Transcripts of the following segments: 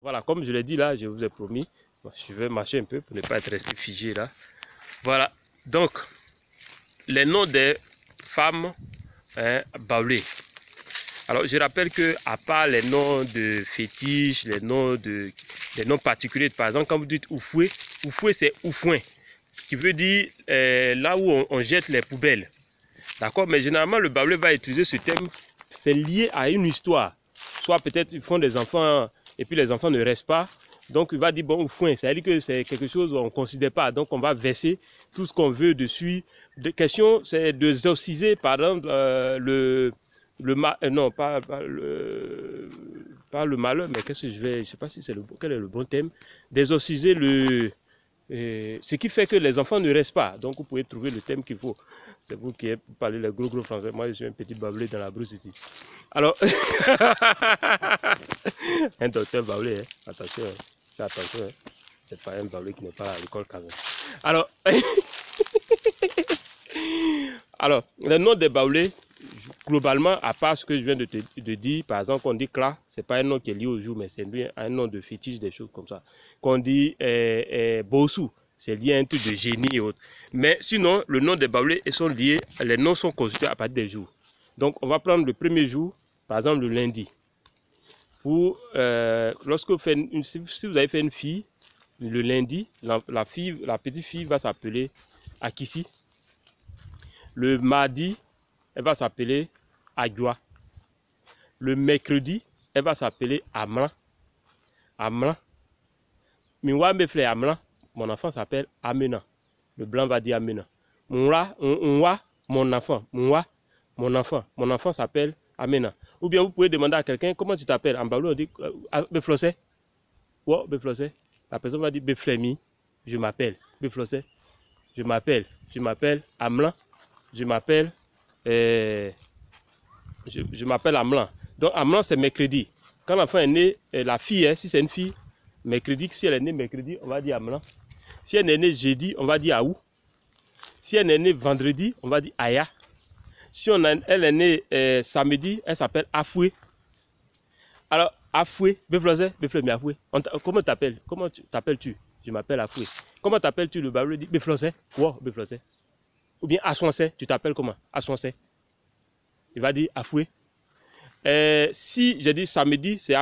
Voilà, comme je l'ai dit là, je vous ai promis. Je vais marcher un peu pour ne pas être resté figé là. Voilà, donc les noms des femmes baoulées. Alors je rappelle que à part les noms de fétiches, les noms particuliers, par exemple quand vous dites oufoué, oufoué c'est oufouin, qui veut dire là où on jette les poubelles. D'accord, mais généralement le baoulé va utiliser ce terme, c'est lié à une histoire. Soit peut-être ils font des enfants et puis les enfants ne restent pas. Donc il va dire bon oufouin, c'est-à-dire que c'est quelque chose qu'on ne considère pas. Donc on va verser tout ce qu'on veut dessus. La question c'est de exorciser par exemple non pas le malheur, mais qu'est-ce que je sais pas si c'est quel est le bon thème, d'exorciser ce qui fait que les enfants ne restent pas. Donc vous pouvez trouver le thème qu'il faut. C'est vous qui parlez le gros français. Moi je suis un petit baoulé dans la brousse ici. Alors un docteur baoulé, hein. Attention, fais attention, hein. C'est pas un baoulé qui n'est pas à l'école quand même. Alors le nom des baoulés, globalement, à part ce que je viens de dire, par exemple, on dit Kla, c'est pas un nom qui est lié au jour, mais c'est un nom de fétiche, des choses comme ça. Qu'on dit Bossou, c'est lié à un truc de génie et autres. Mais sinon, le nom des baoulés sont liés, les noms sont consultés à partir des jours. Donc, on va prendre le premier jour, par exemple le lundi. Lorsque si vous avez fait une fille, le lundi, la petite fille va s'appeler Akissi. Le mardi, elle va s'appeler Adjoa. Le mercredi, elle va s'appeler Amlan. Amlan. Miwa Mefle Amlan, mon enfant s'appelle Amena. Le blanc va dire Amena. Mon enfant. Mon enfant s'appelle Amena. Ou bien vous pouvez demander à quelqu'un comment tu t'appelles. En baoulé, on dit Beflossé. Ouais, Beflossé. La personne va dire Beflemi. Je m'appelle Beflossé. Je m'appelle Amlan. Je m'appelle Amlan. Donc Amlan c'est mercredi. Quand l'enfant est né, la fille, si c'est une fille, mercredi, si elle est née mercredi, on va dire Amlan. Si elle est née jeudi, on va dire Aou. Si elle est née vendredi, on va dire Aya. Si elle est née samedi, elle s'appelle Afoué. Alors Afoué, Beflemi Afoué. Comment t'appelles? Comment t'appelles-tu? Je m'appelle Afoué. Comment t'appelles-tu? Le baoulé dit Beflosé. Wow, Beflosé. Ou bien Aswansé, tu t'appelles comment? Aswansé. Il va dire Afoué. Si j'ai dit samedi, c'est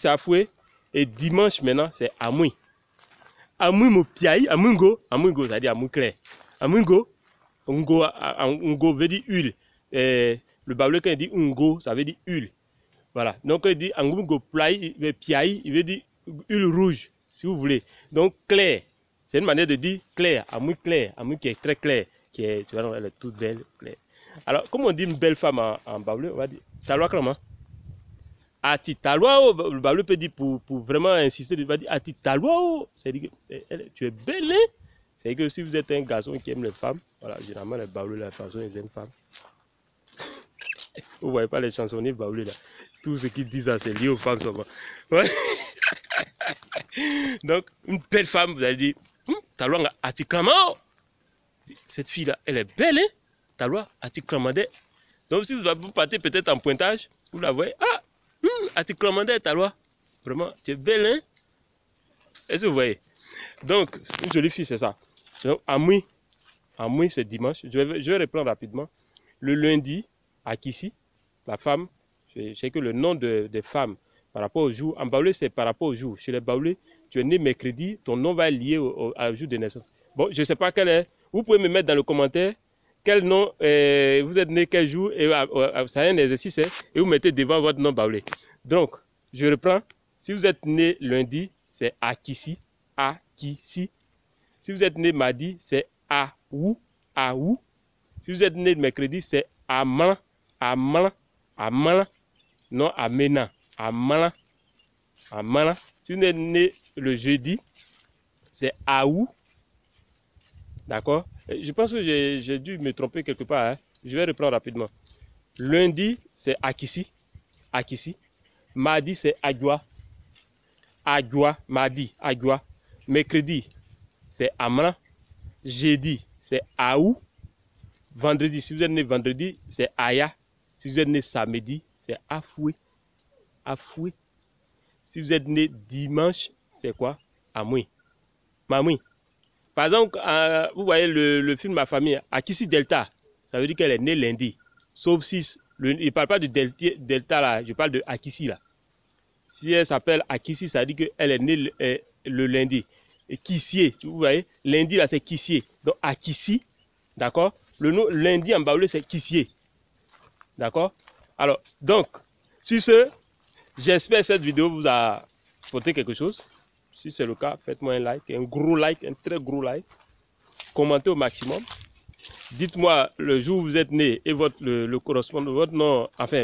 Afoué. Et dimanche maintenant, c'est Amoui. Amoui mo piaï, Amungo, ça veut dire Amoui clair. Amungo, Ungo veut dire huile. Le baoulé quand il dit Ungo, ça veut dire huile. Voilà. Donc il dit Amungo piaï, il veut dire huile rouge, si vous voulez. Donc clair. C'est une manière de dire clair, Amoui qui est très clair, qui est, tu vois, elle est toute belle, claire. Alors, comme on dit une belle femme en baoulé, on va dire Talwa Klama. Ati Talwa, le baoulé peut dire pour vraiment insister, il va dire Ati Talwa, c'est-à-dire que tu es belle, hein? C'est-à-dire que si vous êtes un garçon qui aime les femmes, voilà, généralement les baoulés, la façon ils aiment femmes. Vous voyez pas les chansonniers baoulés là. Tout ce qu'ils disent là, c'est lié aux femmes seulement. Ouais. Donc, une belle femme, vous allez dire Talwa Ati Klama. Cette fille-là, elle est belle, hein? Talwa Ati Klamande. Donc, si vous partez peut-être en pointage, vous la voyez. Ah, Ati Klamande, Talwa. Vraiment, tu es belle, hein? Est-ce que vous voyez? Donc, une jolie fille, c'est ça. Donc, Amoui, c'est dimanche. Je vais reprendre rapidement. Le lundi, Akissi, la femme. Je sais que le nom des femmes par rapport au jour, en baoulé, c'est par rapport au jour. Chez les baoulés, tu es né mercredi, ton nom va être lié au jour de naissance. Bon, je ne sais pas quel est. Vous pouvez me mettre dans le commentaire quel nom, vous êtes né quel jour, et ça a un exercice, hein, et vous mettez devant votre nom baoulé. Donc, je reprends. Si vous êtes né lundi, c'est Akissi, Akissi. Si vous êtes né mardi, c'est Aou, Aou. Si vous êtes né mercredi, c'est Amlan, Amlan, Amlan. Non, Amena, Amlan, Amlan. Si vous êtes né le jeudi, c'est Aou. D'accord? Je pense que j'ai dû me tromper quelque part. Hein. Je vais reprendre rapidement. Lundi, c'est Akissi. Akissi. Mardi, c'est Adjoa. Adjoa. Mardi, Adjoa. Mercredi, c'est Amran. Jeudi, c'est Aou. Vendredi, si vous êtes né vendredi, c'est Aya. Si vous êtes né samedi, c'est Afoué. Afoué. Si vous êtes né dimanche, c'est quoi? Amouy. Mamoui. Par exemple, vous voyez le film Ma famille, Akissi Delta, ça veut dire qu'elle est née lundi. Sauf si, il ne parle pas de Delta là, je parle de Akissi là. Si elle s'appelle Akissi, ça veut dire qu'elle est née le lundi. Et Kissier, vous voyez, lundi là c'est Kissier. Donc Akissi, d'accord? Le nom lundi en baoulé c'est Kissier. D'accord? Alors, donc, sur ce, j'espère que cette vidéo vous a apporté quelque chose. Si c'est le cas, faites-moi un like, un gros like, un très gros like. Commentez au maximum. Dites-moi le jour où vous êtes né et votre nom, enfin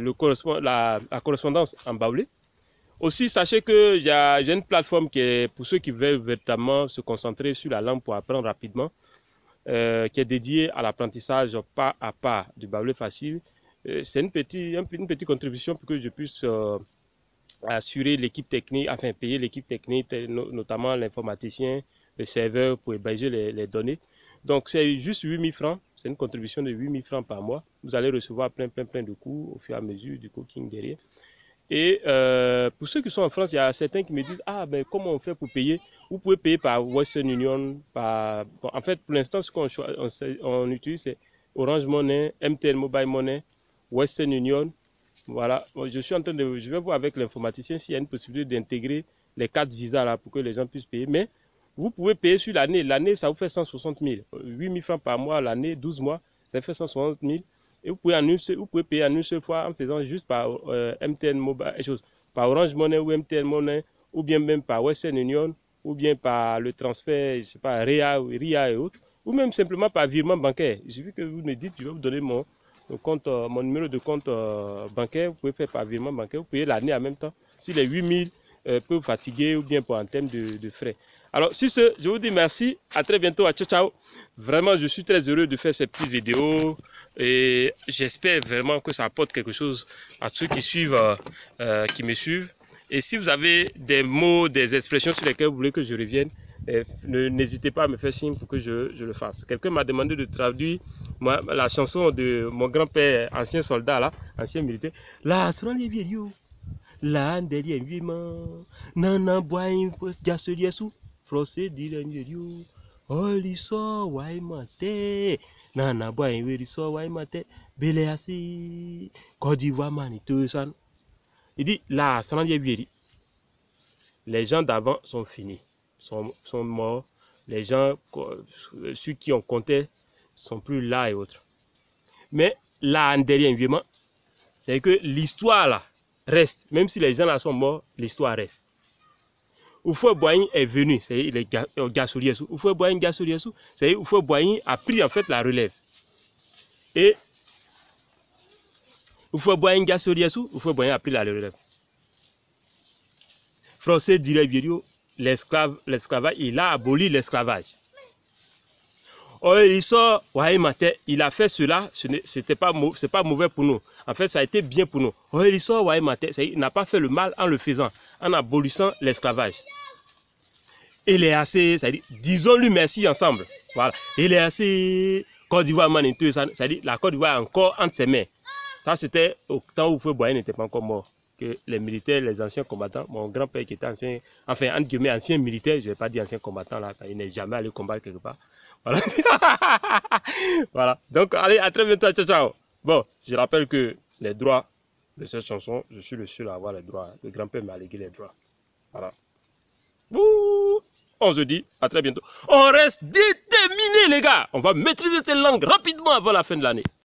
la correspondance en baoulé. Aussi, sachez que j'ai une plateforme qui est pour ceux qui veulent véritablement se concentrer sur la langue pour apprendre rapidement, qui est dédiée à l'apprentissage pas à pas du baoulé facile. C'est une petite contribution pour que je puisse assurer l'équipe technique, enfin payer l'équipe technique, notamment l'informaticien, le serveur pour héberger les données. Donc c'est juste 8000 francs, c'est une contribution de 8000 francs par mois. Vous allez recevoir plein de cours au fur et à mesure du cooking derrière. Et pour ceux qui sont en France, il y a certains qui me disent, ah ben comment on fait pour payer? Vous pouvez payer par Western Union, par... Bon, en fait pour l'instant ce qu'on utilise c'est Orange Money, MTN Mobile Money, Western Union. Voilà, je vais voir avec l'informaticien s'il y a une possibilité d'intégrer les cartes Visa là pour que les gens puissent payer. Mais vous pouvez payer sur l'année. L'année, ça vous fait 160 000. 8 000 francs par mois, l'année, 12 mois, ça fait 160 000. Et vous pouvez payer en une seule fois en faisant juste par MTN Mobile, par Orange Money ou MTN Money, ou bien même par Western Union, ou bien par le transfert, je sais pas, RIA et autres, ou même simplement par virement bancaire. Il suffit que vous me dites, je vais vous donner mon numéro de compte bancaire, vous pouvez faire par virement bancaire, vous payez l'année en même temps. Si les 8000 peut vous fatiguer ou bien pour en termes de frais. Alors, sur ce, je vous dis merci, à très bientôt, ciao ciao. Vraiment, je suis très heureux de faire ces petites vidéos et j'espère vraiment que ça apporte quelque chose à ceux qui suivent, qui me suivent. Et si vous avez des mots, des expressions sur lesquelles vous voulez que je revienne, n'hésitez pas à me faire signe pour que je le fasse. Quelqu'un m'a demandé de traduire la chanson de mon grand-père, ancien soldat, là, ancien militaire. La srandi vieux, la ndeli envima, nana boy, jasoli sou, frosé di l'envieux, oliso waimate, nana boy, oliso waimate, beleasi, Côte d'Ivoire manito san. Il dit la srandi vieux. Les gens d'avant sont finis, sont morts. Les gens, ceux qui ont compté, sont plus là et autres. Mais là, derrière, évidemment, c'est que l'histoire là reste. Même si les gens là sont morts, l'histoire reste. Oufoué Boigny est venu, c'est-à-dire les Gassoliesou. Oufoué Boigny Gassoliesou, c'est-à-dire Oufoué Boigny a pris en fait la relève. Et Oufoué Boigny Gassoliesou, Oufoué Boigny a pris la relève. Français dirait vidéo, l'esclavage, il a aboli l'esclavage. Il a fait cela, c'est pas mauvais pour nous. En fait, ça a été bien pour nous. Il n'a pas fait le mal en le faisant, en abolissant l'esclavage. Il est assez, disons-lui merci ensemble. Voilà. Il est assez Côte d'Ivoire, c'est-à-dire la Côte d'Ivoire est encore entre ses mains. Ça, c'était au temps où Feu Boigny n'était pas encore mort. Que les militaires, les anciens combattants, mon grand-père qui était ancien, enfin, entre guillemets, ancien militaire, je ne vais pas dire ancien combattant, là, il n'est jamais allé combattre quelque part. Voilà. Voilà. Donc, allez, à très bientôt. Ciao, ciao. Bon, je rappelle que les droits de cette chanson, je suis le seul à avoir les droits. Le grand-père m'a légué les droits. Voilà. Ouh, on se dit à très bientôt. On reste déterminés, les gars. On va maîtriser cette langue rapidement avant la fin de l'année.